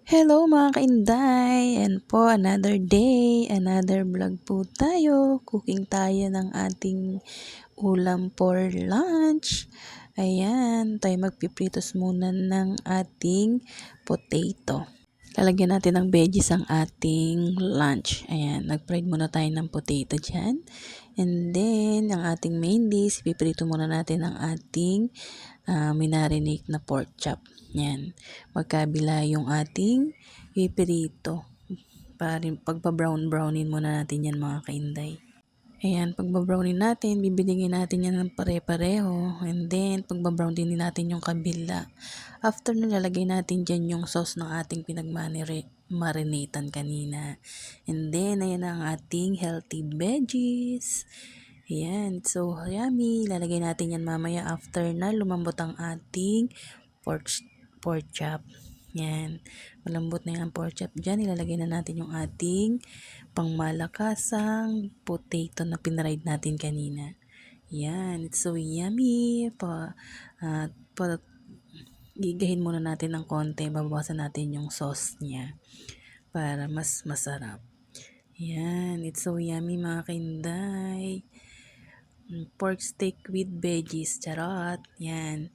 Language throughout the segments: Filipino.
Hello mga kainday! And po, another day, another vlog po tayo. Cooking tayo ng ating ulam for lunch. Ayan, tayo magpipritos muna ng ating potato. Lalagyan natin ng veggies ang ating lunch. Ayan, nag-fried muna tayo ng potato dyan. And then, ang ating main dish, piprito muna natin ang ating minarinate na pork chop. Yan. Magkabila yung ating pipirito. Pagpa-brown-brownin muna natin yan mga kainday. Ayan, pagbabrownin natin, bibigyan natin yan ng pare-pareho. And then, pagbabrown din natin yung kabila. After na, lalagay natin dyan yung sauce ng ating pinagmarinatan kanina. And then, ayan ang ating healthy veggies. Ayan, so yummy. Lalagay natin yan mamaya after na lumambot ang ating pork chop. Yan. Malambot na yung pork chop dyan. Ilalagay na natin yung ating pangmalakasang potato na pinride natin kanina. Yan. It's so yummy. Gigahin muna natin ng konti. Babawasan natin yung sauce niya para mas masarap. Yan. It's so yummy mga kainday. Pork steak with veggies. Charot. Yan.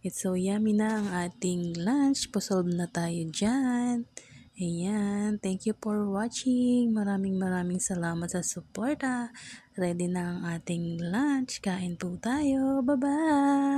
It's so yummy na ang ating lunch. Pasolve na tayo dyan. Ayan. Thank you for watching. Maraming salamat sa suporta. Ready na ang ating lunch. Kain po tayo. Bye-bye!